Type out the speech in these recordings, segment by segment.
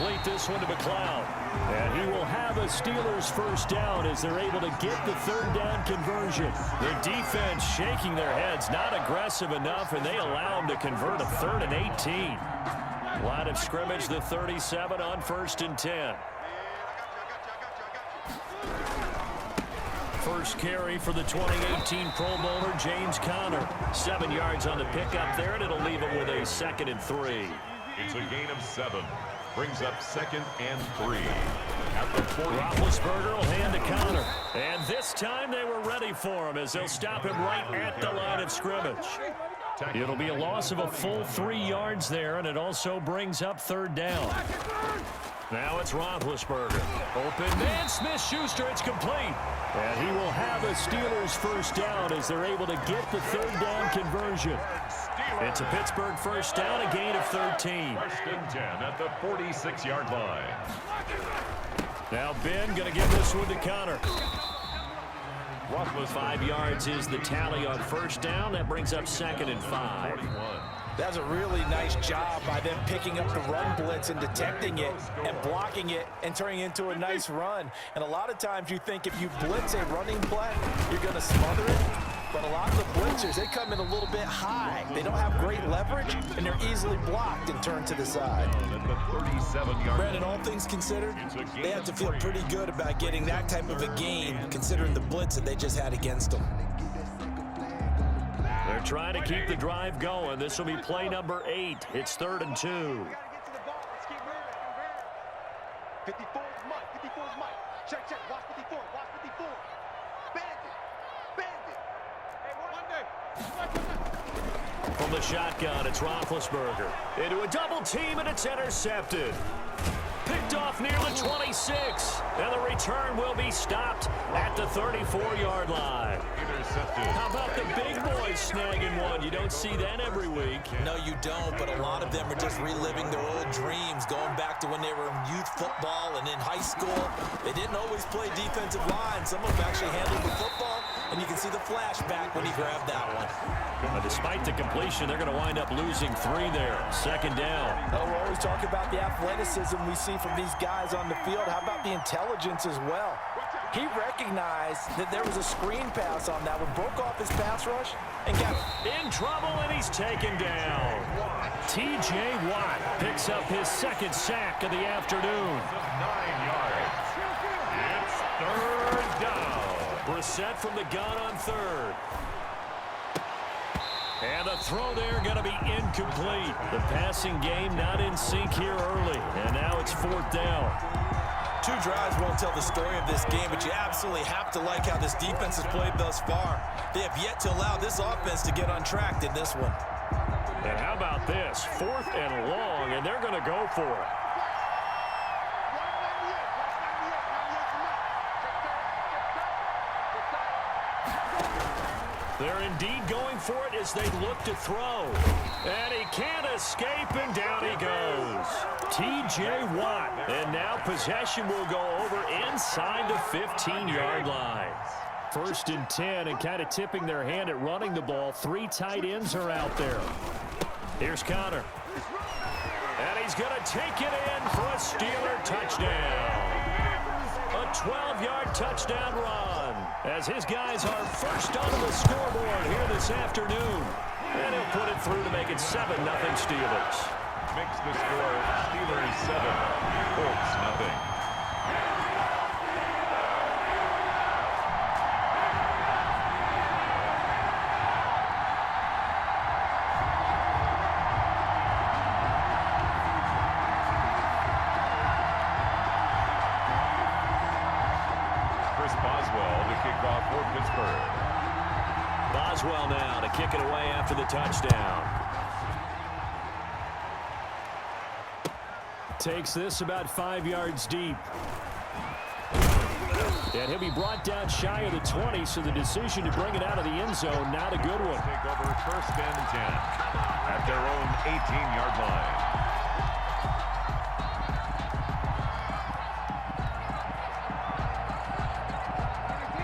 complete this one to McLeod. And he will have a Steelers first down as they're able to get the third down conversion. The defense shaking their heads, not aggressive enough, and they allow him to convert a 3rd and 18. Line of scrimmage, the 37 on 1st and 10. First carry for the 2018 Pro Bowler, James Conner. 7 yards on the pickup there, and it'll leave him with a 2nd and 3. It's a gain of 7. Brings up 2nd and 3. At the 40. Roethlisberger will hand to Conner. And this time they were ready for him as they'll stop him right at the line of scrimmage. It'll be a loss of a full 3 yards there, and it also brings up 3rd down. Now it's Roethlisberger. Open man, Smith-Schuster, it's complete. And he will have a Steelers first down as they're able to get the 3rd down conversion. It's a Pittsburgh first down, a gain of 13. 1st and 10 at the 46-yard line. Now Ben going to give this one to Conner. 5 yards is the tally on first down. That brings up 2nd and 5. That's a really nice job by them picking up the run blitz and detecting it and blocking it and turning it into a nice run. And a lot of times you think if you blitz a running play, you're going to smother it. But a lot of the blitzers, they come in a little bit high. They don't have great leverage, and they're easily blocked and turned to the side. Brandon, all things considered, they have to feel pretty good about getting that type of a gain, considering the blitz that they just had against them. They're trying to keep the drive going. This will be play number 8. It's 3rd and 2. 54 is Mike. 54 is Mike. Check, check. Watch 54. Watch 54. Bandit. Bandit. Hey, From the shotgun, it's Roethlisberger. Into a double team, and it's intercepted. Picked off near the 26. And the return will be stopped at the 34-yard line. Intercepted. How about the big boys snagging one? You don't see that every week. No, you don't, but a lot of them are just reliving their old dreams, going back to when they were in youth football and in high school. They didn't always play defensive line. Some of them actually handled the football, and you can see the flashback when he grabbed that one. But despite the completion, they're going to wind up losing 3 there. 2nd down. Oh, we're always talking about the athleticism we see from these guys on the field. How about the intelligence as well? He recognized that there was a screen pass on that one, broke off his pass rush, and got in trouble, and he's taken down. T.J. Watt picks up his 2nd sack of the afternoon. 9 yards. It's 3rd down. Brissett from the gun on 3rd. And the throw there going to be incomplete. The passing game not in sync here early. And now it's 4th down. 2 drives won't tell the story of this game, but you absolutely have to like how this defense has played thus far. They have yet to allow this offense to get on track in this one. And how about this? 4th and long, and they're going to go for it. They're indeed going for it as they look to throw. And he can't escape, and down he goes. T.J. Watt. And now possession will go over inside the 15-yard line. 1st and 10, and kind of tipping their hand at running the ball. 3 tight ends are out there. Here's Conner. And he's going to take it in for a Steeler touchdown. A 12-yard touchdown run as his guys are first onto the scoreboard here this afternoon. And he'll put it through to make it 7-0 Steelers. Makes the score Steelers 7, Colts 0. Boswell now to kick it away after the touchdown. Takes this about 5 yards deep. And he'll be brought down shy of the 20, so the decision to bring it out of the end zone, not a good one. Take over 1st and 10 at their own 18-yard line.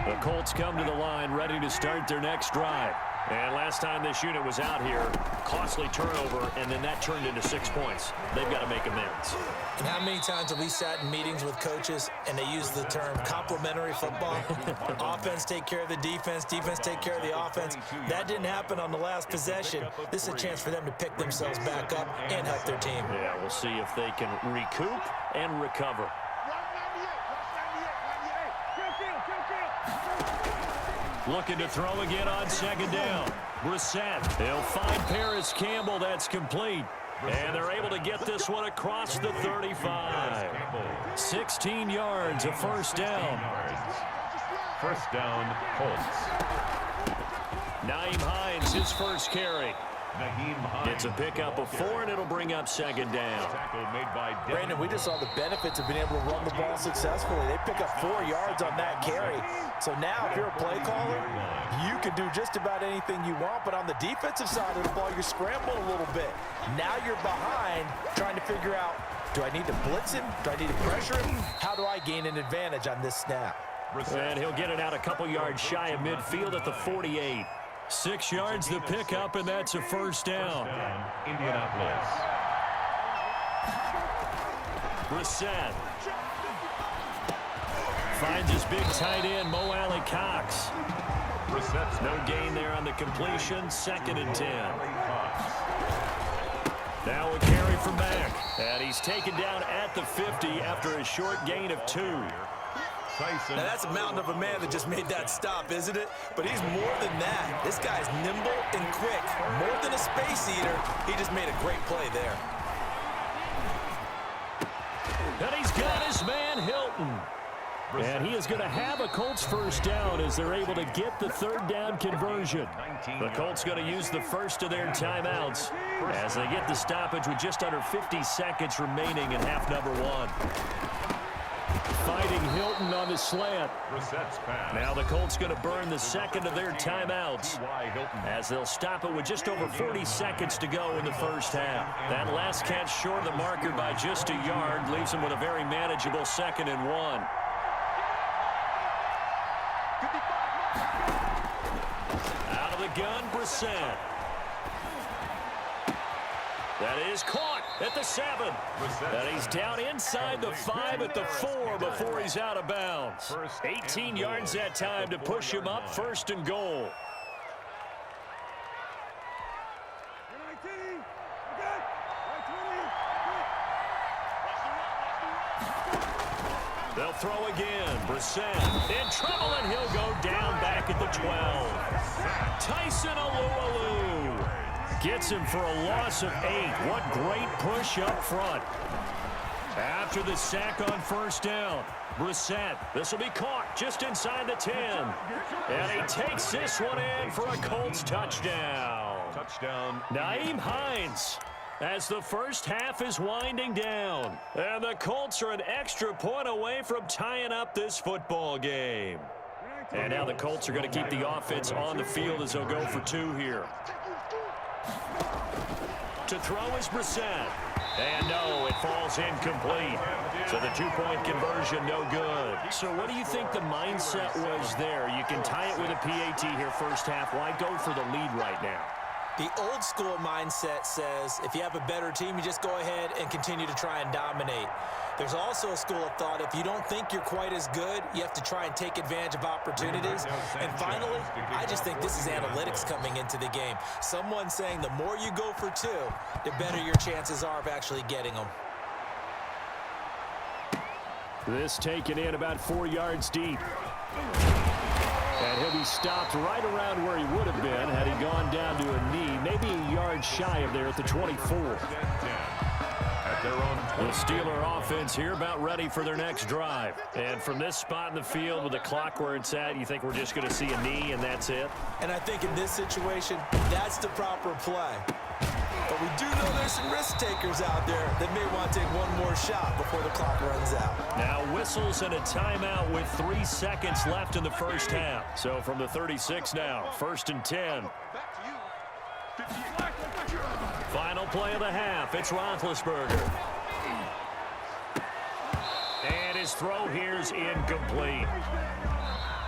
The Colts come to the line ready to start their next drive. And last time this unit was out here, costly turnover, and then that turned into 6 points. They've got to make amends. And how many times have we sat in meetings with coaches and they use the term complementary football? Offense take care of the defense, defense take care of the offense. That didn't happen on the last possession. This is a chance for them to pick themselves back up and help their team. Yeah, we'll see if they can recoup and recover. Looking to throw again on second down. Brissett. He'll find Paris Campbell. That's complete. And they're able to get this one across the 35. 16 yards, a first down. First down, Colts. Nyheim Hines, his first carry. It's a pickup of 4, and it'll bring up second down. Brandon, we just saw the benefits of being able to run the ball successfully. They pick up 4 yards on that carry. So now, if you're a play caller, you can do just about anything you want. But on the defensive side of the ball, you're scrambling a little bit. Now you're behind, trying to figure out, do I need to blitz him? Do I need to pressure him? How do I gain an advantage on this snap? And he'll get it out a couple yards shy of midfield at the 48. 6 yards the pickup, and that's a first down. Indianapolis. Brissett finds his big tight end, Mo Alley Cox. Brissett's No gain there on the completion. 2nd and 10. Now a carry from back. And he's taken down at the 50 after a short gain of 2. Now, that's a mountain of a man that just made that stop, isn't it? But he's more than that. This guy's nimble and quick. More than a space eater, he just made a great play there. And he's got his man, Hilton. And he is going to have a Colts first down as they're able to get the third down conversion. The Colts going to use the first of their timeouts as they get the stoppage with just under 50 seconds remaining in half number 1. Fighting Hilton on the slant. Now the Colts going to burn the second of their timeouts as they'll stop it with just over 40 seconds to go in the first half. That last catch short of the marker by just a yard leaves them with a very manageable 2nd and 1. Out of the gun, Brissett. That is caught at the 7. And he's down inside the 5 at the 4 before he's out of bounds. 18 yards that time to push him up, 1st and goal. They'll throw again. Brissett in trouble, and he'll go down back at the 12. Tyson Alualu gets him for a loss of 8. What great push up front. After the sack on first down, Brissett, this will be caught just inside the 10. And he takes this one in for a Colts touchdown. Nyheim Hines as the first half is winding down. And the Colts are an extra point away from tying up this football game. And now the Colts are going to keep the offense on the field as they'll go for 2 here. To throw is Brissett. And no, it falls incomplete. So the 2-point conversion, no good. So what do you think the mindset was there? You can tie it with a PAT here first half. Why go for the lead right now? The old school mindset says if you have a better team, you just go ahead and continue to try and dominate. There's also a school of thought, if you don't think you're quite as good, you have to try and take advantage of opportunities. And finally, I just think this is analytics coming into the game. Someone saying the more you go for 2, the better your chances are of actually getting them. This taken in about 4 yards deep. And he'll be stopped right around where he would have been had he gone down to a knee, maybe a yard shy of there at the 24. The Steeler offense here about ready for their next drive. And from this spot in the field with the clock where it's at, you think we're just going to see a knee and that's it? And I think in this situation, that's the proper play. But we do know there's some risk takers out there that may want to take one more shot before the clock runs out. Now whistles and a timeout with 3 seconds left in the first half. So from the 36 now, 1st and 10. Final play of the half, it's Roethlisberger. And his throw here's incomplete.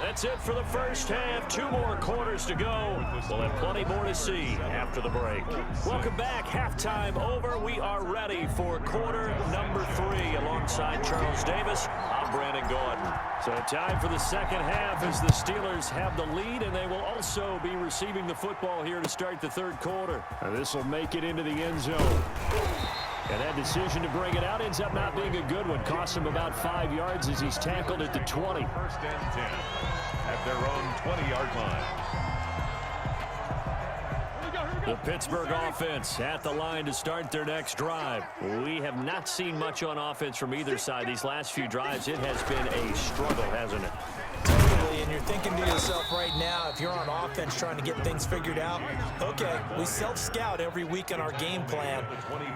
That's it for the first half. 2 more quarters to go. We'll have plenty more to see after the break. Welcome back. Halftime over. We are ready for quarter number 3 alongside Charles Davis. I'm Brandon Gordon. So time for the second half as the Steelers have the lead, and they will also be receiving the football here to start the third quarter. This will make it into the end zone. And that decision to bring it out ends up not being a good one. Costs him about 5 yards as he's tackled at the 20. First and 10 at their own 20-yard line. The Pittsburgh offense at the line to start their next drive. We have not seen much on offense from either side. These last few drives, it has been a struggle, hasn't it? Totally, and you're thinking to yourself right now, if you're on offense trying to get things figured out, okay, we self-scout every week in our game plan.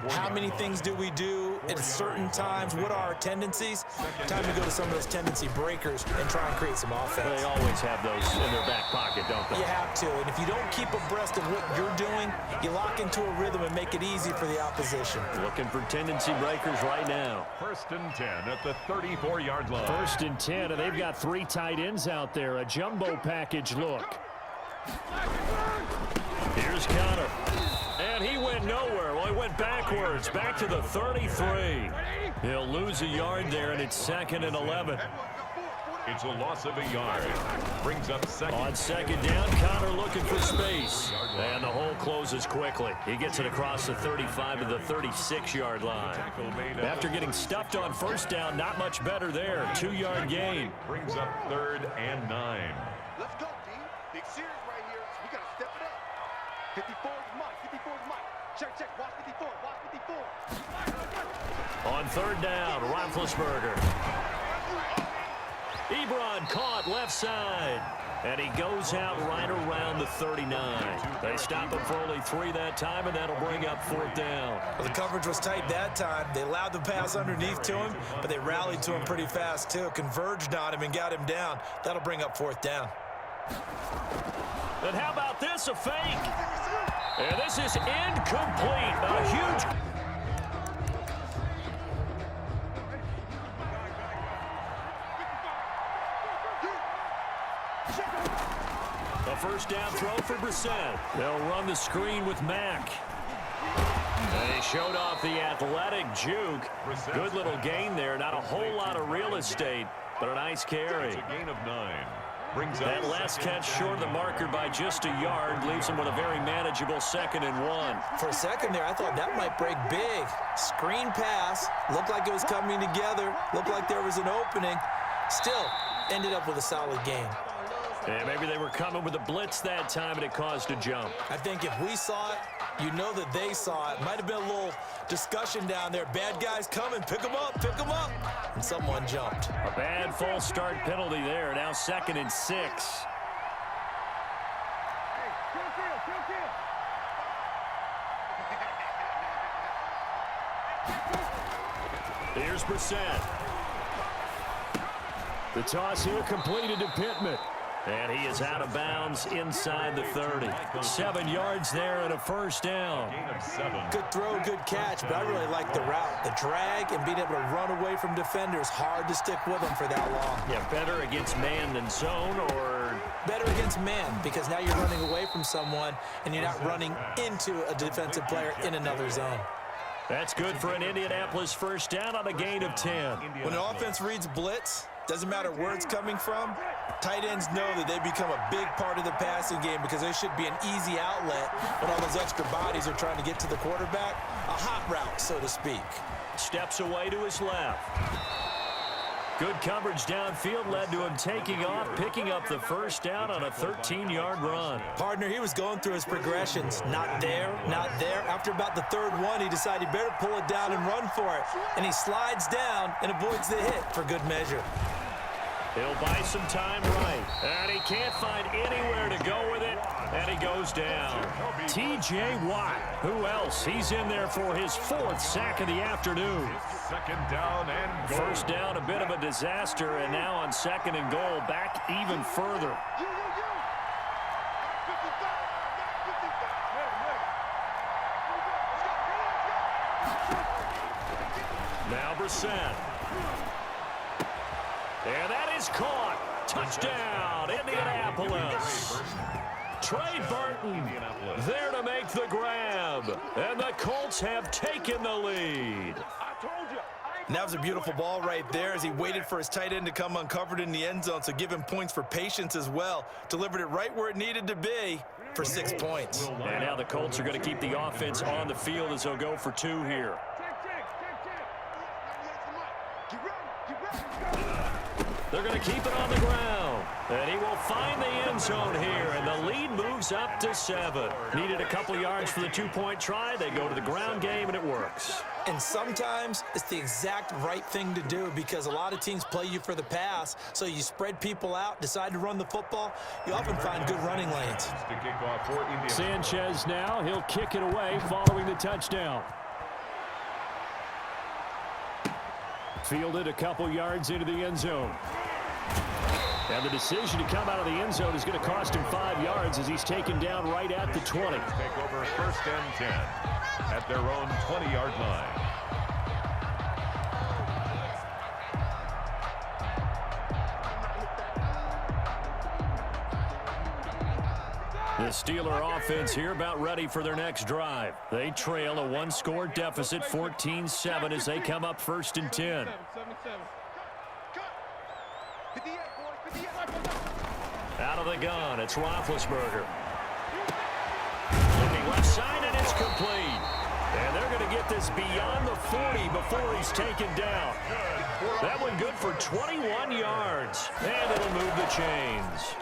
How many things do we do at certain times? What are our tendencies? Time to go to some of those tendency breakers and try and create some offense. They always have those in their back pocket, don't they? You have to, and if you don't keep abreast of what you're doing, you lock into a rhythm and make it easy for the opposition. Looking for tendency breakers right now. First and 10 at the 34-yard line. First and 10, and they've got 3 tight ends out there. A jumbo package look. Here's Connor. And he went nowhere. Well, he went backwards, back to the 33. He'll lose a yard there, and it's 2nd and 11. It's a loss of a yard. Brings up second. On second down, Connor looking for space. And the hole closes quickly. He gets it across the 35 to the 36-yard line. After getting stuffed on first down, not much better there. 2-yard gain. Brings up 3rd and 9. Let's go, team. Big series right here, so we got to step it up. 54 is Mike. 54 is Mike. Check, check. Watch 54. Watch 54. On 3rd down, Roethlisberger. Ebron caught left side. And he goes out right around the 39. They stop him for only 3 that time, and that'll bring up 4th down. Well, the coverage was tight that time. They allowed the pass underneath to him, but they rallied to him pretty fast, too. Converged on him and got him down. That'll bring up 4th down. And how about this, a fake? And this is incomplete. A huge... A first down throw for Brissett. They'll run the screen with Mack. They showed off the athletic juke. Good little gain there. Not a whole lot of real estate, but a nice carry. It's a gain of 9. Brings up That last catch short of the marker by just a yard leaves him with a very manageable 2nd and 1. For a second there, I thought that might break big. Screen pass. Looked like it was coming together. Looked like there was an opening. Still, ended up with a solid gain. And maybe they were coming with a blitz that time, and it caused a jump. I think if we saw it, you know that they saw it. Might have been a little discussion down there. Bad guys coming. Pick them up. Pick them up. And someone jumped. A bad false start penalty there. Now 2nd and 6. Here's Brissett. The toss here completed to Pittman. And he is out of bounds inside the 30. 7 yards there and a first down. gain of 7. Good throw, good catch, but I really like the route. The drag and being able to run away from defenders. Hard to stick with them for that long. Yeah, better against man than zone, or... Better against man, because now you're running away from someone and you're not running into a defensive player in another zone. That's good for an Indianapolis first down on a gain of 10. When an offense reads blitz, doesn't matter where it's coming from, tight ends know that they become a big part of the passing game because there should be an easy outlet when all those extra bodies are trying to get to the quarterback. A hot route, so to speak. Steps away to his left. Good coverage downfield led to him taking off, picking up the first down on a 13-yard run. Partner, he was going through his progressions. Not there, not there. After about the 3rd one, he decided he better pull it down and run for it. And he slides down and avoids the hit for good measure. He'll buy some time right. And he can't find anywhere to go with it. And he goes down. T.J. Watt. Who else? He's in there for his 4th sack of the afternoon. 2nd down and goal. First down, a bit of a disaster. And now on 2nd and goal, back even further. Now Brissett. And that is caught. Touchdown, Indianapolis. Trey Burton there to make the grab. And the Colts have taken the lead. And that was a beautiful ball right there as he waited for his tight end to come uncovered in the end zone, so give him points for patience as well. Delivered it right where it needed to be for 6 points. And now the Colts are going to keep the offense on the field as they'll go for 2 here. They're going to keep it on the ground. And he will find the end zone here, and the lead moves up to 7. Needed a couple yards for the 2-point try. They go to the ground game, and it works. And sometimes it's the exact right thing to do because a lot of teams play you for the pass, so you spread people out, decide to run the football. You often find good running lanes. Sanchez now, he'll kick it away following the touchdown. Fielded a couple yards into the end zone. And the decision to come out of the end zone is going to cost him 5 yards as he's taken down right at the 20. Take over 1st and 10 at their own 20-yard line. The Steeler offense here about ready for their next drive. They trail a 1-score deficit, 14-7 as they come up 1st and 10. Out of the gun, it's Roethlisberger. Looking left side, and it's complete. And they're going to get this beyond the 40 before he's taken down. That one good for 21 yards. And it'll move the chains.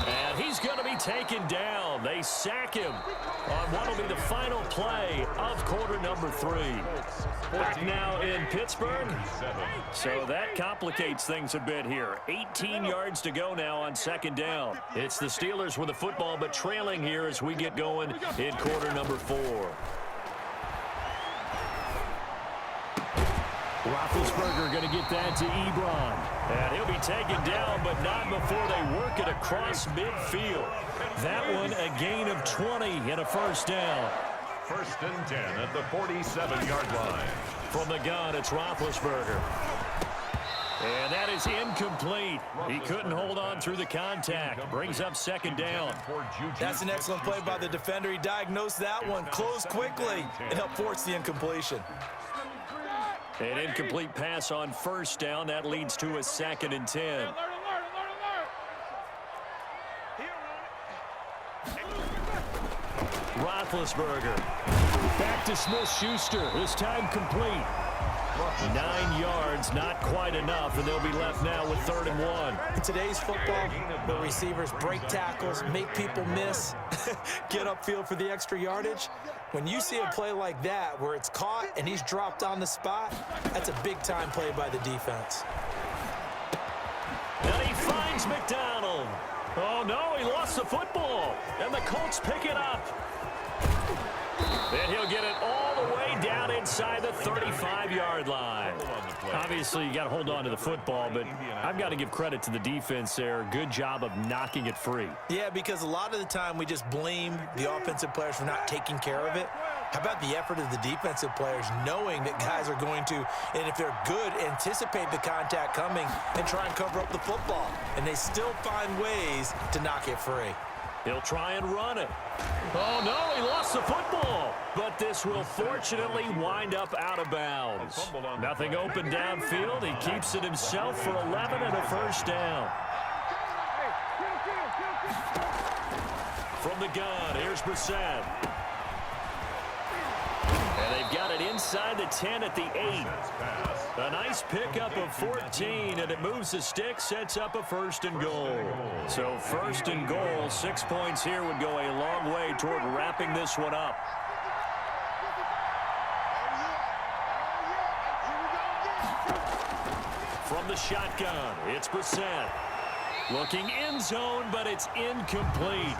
And he's going to be taken down. They sack him on what will be the final play of quarter number 3. Back now in Pittsburgh. So that complicates things a bit here. 18 yards to go now on 2nd down. It's the Steelers with the football, but trailing here as we get going in quarter number 4. Roethlisberger going to get that to Ebron. And he'll be taken down, but not before they work it across midfield. That one a gain of 20 and a 1st down. 1st and 10 at the 47-yard line. From the gun, it's Roethlisberger. And that is incomplete. He couldn't hold on through the contact. Brings up 2nd down. That's an excellent play by the defender. He diagnosed that one, closed quickly, and helped force the incompletion. An incomplete pass on 1st down. That leads to a 2nd and 10. Roethlisberger. Back to Smith-Schuster. This time complete. 9 yards, not quite enough, and they'll be left now with 3rd and 1. In today's football, the receivers break tackles, make people miss, get upfield for the extra yardage. When you see a play like that where it's caught and he's dropped on the spot, that's a big-time play by the defense. And he finds McDonald. Oh, no, he lost the football, and the Colts pick it up. And he'll get it all the way down inside the 35-yard line. Obviously, you got to hold on to the football, but I've got to give credit to the defense there. Good job of knocking it free. Yeah, because a lot of the time we just blame the offensive players for not taking care of it. How about the effort of the defensive players knowing that guys are going to, and if they're good, anticipate the contact coming and try and cover up the football. And they still find ways to knock it free. He'll try and run it. Oh, no, he lost the football. But this will fortunately wind up out of bounds. Nothing open downfield. He keeps it himself for 11 and a 1st down. From the gun, here's Brissett. And they've got it inside the 10 at the 8. A nice pickup of 14, and it moves the stick, sets up a 1st and goal. So 1st and goal, 6 points here would go a long way toward wrapping this one up. From the shotgun, it's Brissett. Looking end zone, but it's incomplete.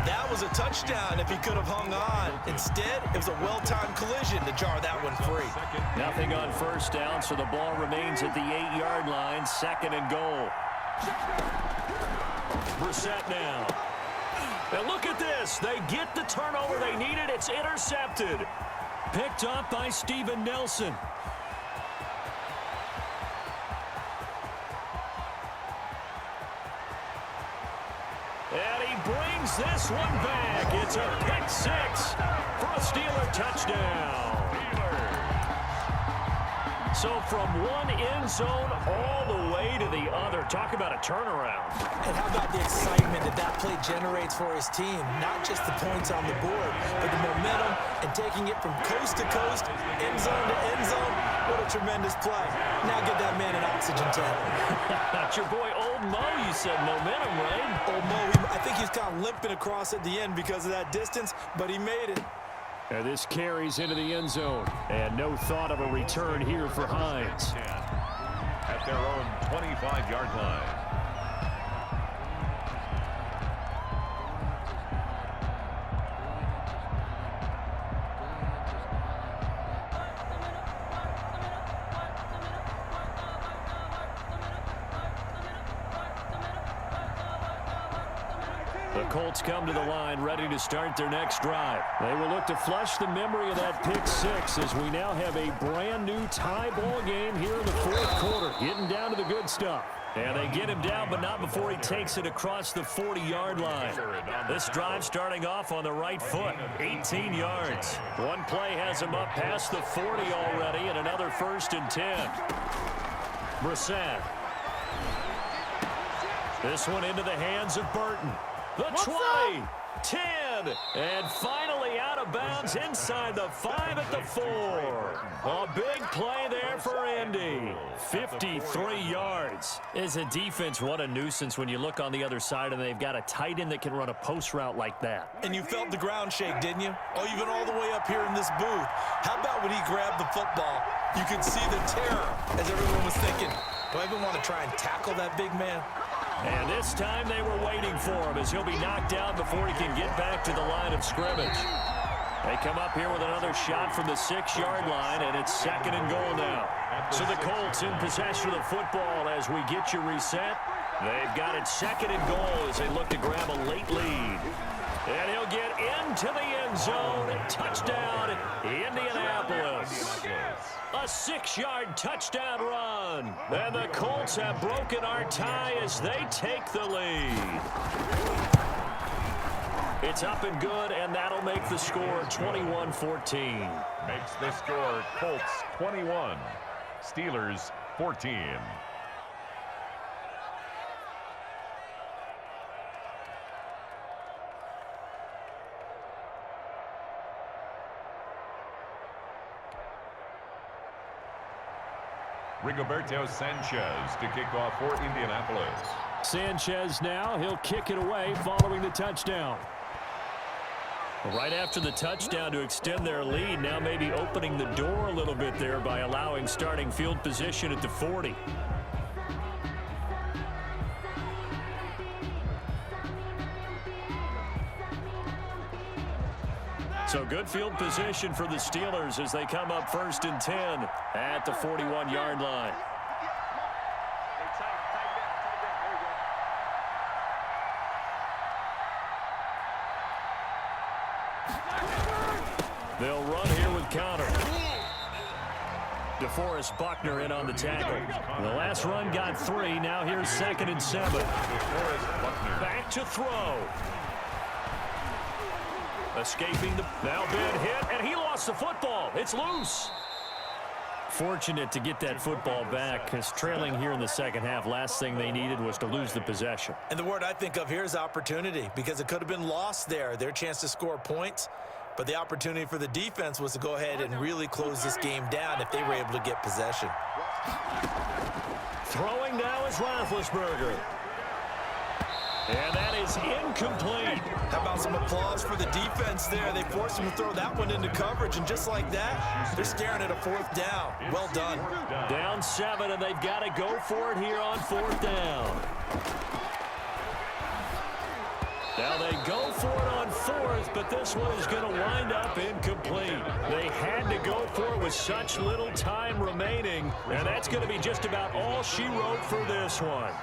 That was a touchdown if he could have hung on. Instead, it was a well-timed collision to jar that one free. Nothing on 1st down, so the ball remains at the 8-yard line, 2nd and goal. Brissett now. And look at this. They get the turnover they needed. It's intercepted. Picked up by Steven Nelson. And he brings this one back. It's a pick six for a Steeler touchdown. So from one end zone all the way to the other. Talk about a turnaround. And how about the excitement that play generates for his team? Not just the points on the board, but the momentum and taking it from coast to coast, end zone to end zone. What a tremendous play. Now get that man an oxygen tank. That's your boy Old Mo, you said momentum, right? Old Mo, I think he's kind of limping across at the end because of that distance, but he made it. And this carries into the end zone. And no thought of a return here for Hines. At their own 25-yard line. The Colts come to the line ready to start their next drive. They will look to flush the memory of that pick six as we now have a brand new tie ball game here in the fourth quarter. Getting down to the good stuff. And they get him down, but not before he takes it across the 40-yard line. This drive starting off on the right foot, 18 yards. One play has him up past the 40 already, and another 1st and 10. Brissett. This one into the hands of Burton. The 20, 10, and finally out of bounds inside the 5 at the 4. A big play there for Indy. 53 yards. As a defense, what a nuisance when you look on the other side and they've got a tight end that can run a post route like that. And you felt the ground shake, didn't you? Oh, you've been all the way up here in this booth. How about when he grabbed the football? You could see the terror as everyone was thinking, do I even want to try and tackle that big man? And this time they were waiting for him as he'll be knocked down before he can get back to the line of scrimmage. They come up here with another shot from the 6-yard line, and it's 2nd and goal now. So the Colts in possession of the football as we get you reset. They've got it 2nd and goal as they look to grab a late lead. And he'll get into the end zone. Touchdown, Indianapolis. A 6-yard touchdown run. And the Colts have broken our tie as they take the lead. It's up and good, and that'll make the score 21-14. Makes the score Colts 21, Steelers 14. Rigoberto Sanchez to kick off for Indianapolis. Sanchez now, he'll kick it away following the touchdown. Right after the touchdown to extend their lead, now maybe opening the door a little bit there by allowing starting field position at the 40. So good field position for the Steelers as they come up 1st and 10 at the 41-yard line. They'll run here with counter. DeForest Buckner in on the tackle. The last run got 3. Now here's 2nd and 7. Back to throw. Escaping the now big hit, and he lost the football. It's loose. Fortunate to get that football back because trailing here in the second half, last thing they needed was to lose the possession. And the word I think of here is opportunity because it could have been lost there, their chance to score points. But the opportunity for the defense was to go ahead and really close this game down if they were able to get possession. Throwing now is Roethlisberger. And that is incomplete. How about some applause for the defense there? They forced him to throw that one into coverage, and just like that, they're staring at a 4th down. Well done. Down 7, and they've got to go for it here on 4th down. Now they go for it on 4th, but this one is going to wind up incomplete. They had to go for it with such little time remaining, and that's going to be just about all she wrote for this one.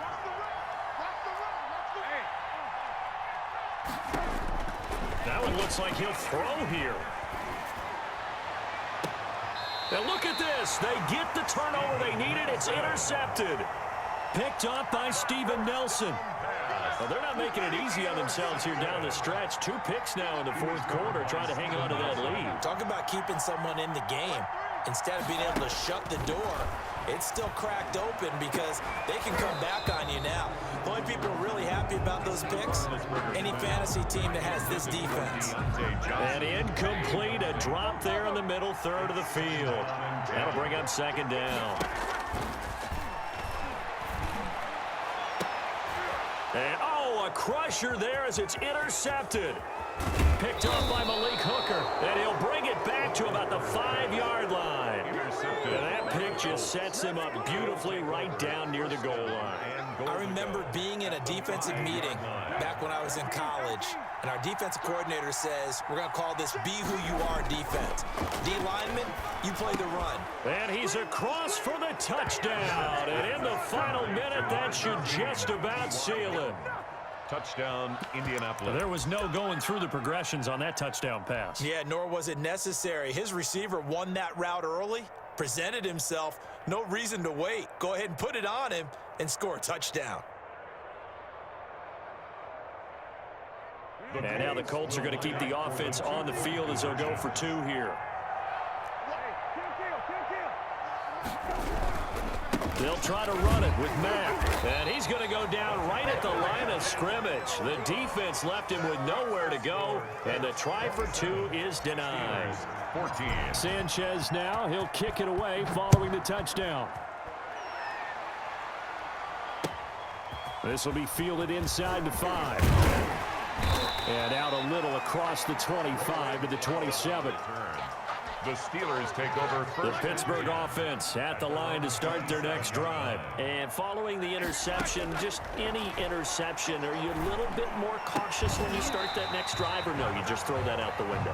That one looks like he'll throw here. Now look at this. They get the turnover they needed. It's intercepted. Picked up by Steven Nelson. Well, they're not making it easy on themselves here down the stretch. 2 picks now in the fourth quarter, trying to hang on to that lead. Talk about keeping someone in the game. Instead of being able to shut the door, it's still cracked open because they can come back on you now. The only people really happy about those picks, any fantasy team that has this defense. And incomplete, a drop there in the middle third of the field. That'll bring up second down. And, a crusher there as it's intercepted. Picked up by Malik Hooker, and he'll bring it back to about the 5-yard line. And that pick just sets him up beautifully right down near the goal line. I remember being in a defensive meeting back when I was in college, and our defensive coordinator says, we're going to call this Be Who You Are defense. D lineman, you play the run. And he's across for the touchdown. And in the final minute, that should just about seal him. Touchdown, Indianapolis. There was no going through the progressions on that touchdown pass. Yeah, nor was it necessary. His receiver won that route early, presented himself, no reason to wait. Go ahead and put it on him and score a touchdown. And now the Colts are going to keep the offense on the field as they'll go for 2 here. They'll try to run it with Mack. And he's going to go down right at the line of scrimmage. The defense left him with nowhere to go, and the try for 2 is denied. 14. Sanchez now, he'll kick it away following the touchdown. This will be fielded inside the 5. And out a little across the 25 to the 27. The Steelers take over first. The Pittsburgh offense at the line to start their next drive. And following the interception, just any interception, are you a little bit more cautious when you start that next drive, or no, you just throw that out the window?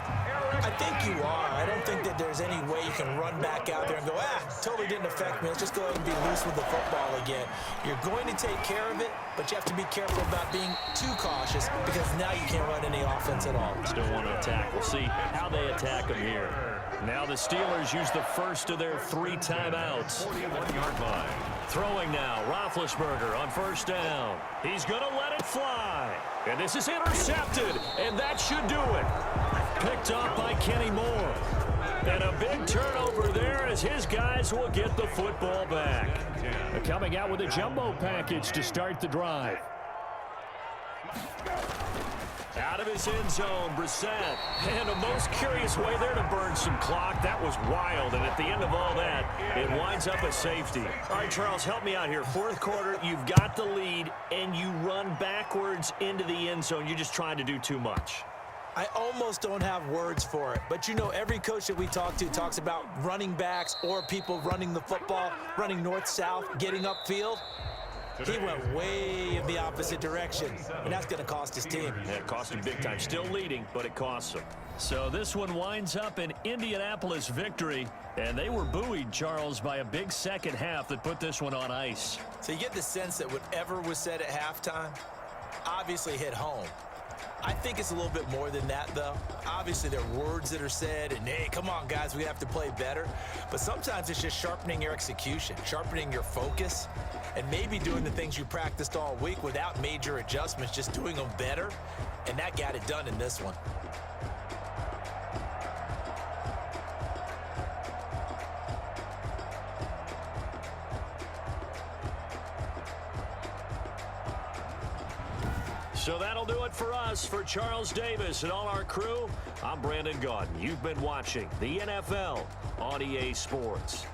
I think you are. I don't think that there's any way you can run back out there and go, totally didn't affect me. Let's just go ahead and be loose with the football again. You're going to take care of it, but you have to be careful about being too cautious because now you can't run any offense at all. Still want to attack. We'll see how they attack them here. Now the Steelers use the first of their 3 timeouts. 41-yard line. Throwing now, Roethlisberger on first down. He's going to let it fly. And this is intercepted, and that should do it. Picked up by Kenny Moore. And a big turnover there as his guys will get the football back. They're coming out with a jumbo package to start the drive. Out of his end zone, Brissett. And a most curious way there to burn some clock. That was wild, and at the end of all that, it winds up a safety. All right, Charles, help me out here. Fourth quarter, you've got the lead, and you run backwards into the end zone. You're just trying to do too much. I almost don't have words for it, but you know every coach that we talk to talks about running backs or people running the football, running north-south, getting upfield. He went way in the opposite direction, and that's going to cost his team. Yeah, it cost him big time. Still leading, but it costs him. So this one winds up an Indianapolis victory, and they were buoyed, Charles, by a big second half that put this one on ice. So you get the sense that whatever was said at halftime obviously hit home. I think it's a little bit more than that, though. Obviously, there are words that are said, and, hey, come on, guys, we have to play better. But sometimes it's just sharpening your execution, sharpening your focus, and maybe doing the things you practiced all week without major adjustments, just doing them better, and that got it done in this one. So that'll do it for us. For Charles Davis and all our crew, I'm Brandon Gaudin. You've been watching the NFL on EA Sports.